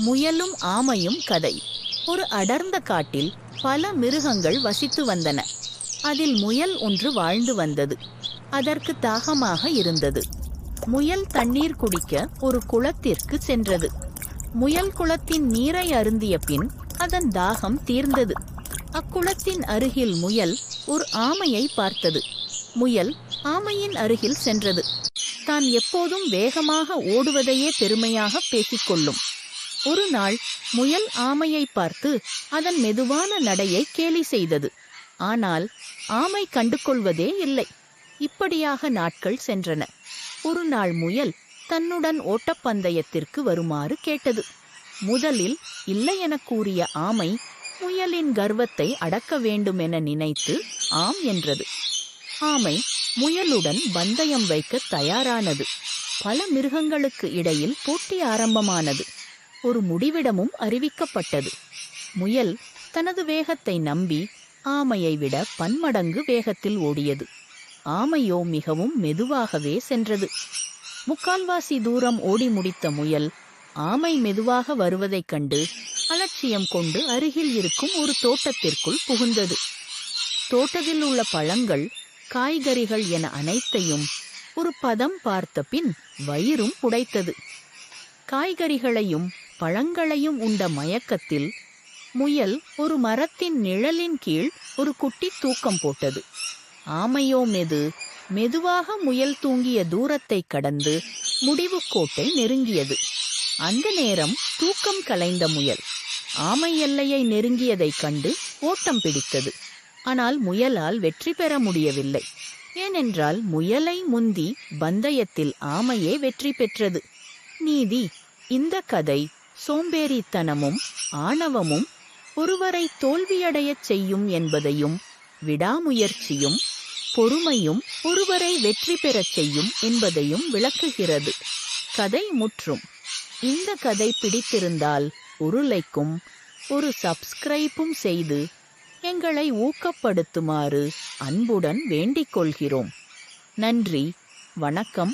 முயலும் ஆமையும் கதை. ஒரு அடர்ந்த காட்டில் பல மிருகங்கள் வசித்து வந்தன. அதில் முயல் ஒன்று வாழ்ந்து வந்தது. அதற்கு தாகமாக இருந்தது. முயல் தண்ணீர் குடிக்க ஒரு குளத்திற்கு சென்றது. முயல் குளத்தின் நீரை அருந்திய பின் அதன் தாகம் தீர்ந்தது. அக்குளத்தின் அருகில் முயல் ஒரு ஆமையை பார்த்தது. முயல் ஆமையின் அருகில் சென்றது. தான் எப்போதும் வேகமாக ஓடுவதையே பெருமையாக பேசிக்கொள்ளும். ஒரு நாள் முயல் ஆமையை பார்த்து அதன் மெதுவான நடையை கேலி செய்தது. ஆனால் ஆமை கண்டுகொள்வதே இல்லை. இப்படியாக நாட்கள் சென்றன. ஒரு நாள் முயல் தன்னுடன் ஓட்டப்பந்தயத்திற்கு வருமாறு கேட்டது. முதலில் இல்லை என கூறிய ஆமை முயலின் கர்வத்தை அடக்க வேண்டுமென நினைத்து ஆம் என்றது. ஆமை முயலுடன் பந்தயம் வைக்க தயாரானது. பல மிருகங்களுக்கு இடையில் போட்டி ஆரம்பமானது. ஒரு முடிவிடமும் அறிவிக்கப்பட்டது. முயல் தனது வேகத்தை நம்பி ஆமையை விட பன்மடங்கு வேகத்தில் ஓடியது. ஆமையோ மிகவும் மெதுவாகவே சென்றது. முக்கால்வாசி தூரம் ஓடி முடித்த முயல் ஆமை மெதுவாக வருவதைக் கண்டு அலட்சியம் கொண்டு அருகில் இருக்கும் ஒரு தோட்டத்திற்குள் புகுந்தது. தோட்டத்தில் உள்ள பழங்கள், காய்கறிகள் என அனைத்தையும் ஒரு பதம் பார்த்த பின் வயிறும் புடைத்தது. காய்கறிகளையும் பழங்களையும் உண்ட மயக்கத்தில் முயல் ஒரு மரத்தின் நிழலின் கீழ் ஒரு குட்டி தூக்கம் போட்டது. ஆமையோ மெதுவாக முயல் தூங்கிய தூரத்தை கடந்து முடிவு கோட்டை நெருங்கியது. அந்த நேரம் தூக்கம் கலைந்த முயல் ஆமை எல்லையை நெருங்கியதைக் கண்டு ஓட்டம் பிடித்தது. ஆனால் முயலால் வெற்றி பெற முடியவில்லை. ஏனென்றால் முயலை முந்தி பந்தயத்தில் ஆமையே வெற்றி பெற்றது. நீதி: இந்த கதை சோம்பேறித்தனமும் ஆணவமும் ஒருவரை தோல்வியடையச் செய்யும் என்பதையும், விடாமுயற்சியும் பொறுமையும் ஒருவரை வெற்றி பெறச் செய்யும் என்பதையும் விளக்குகிறது. கதை முற்றும். இந்த கதை பிடித்திருந்தால் ஒரு லைக்கும் ஒரு சப்ஸ்கிரைபும் செய்து எங்களை ஊக்கப்படுத்துமாறு அன்புடன் வேண்டிக் கொள்கிறோம். நன்றி, வணக்கம்.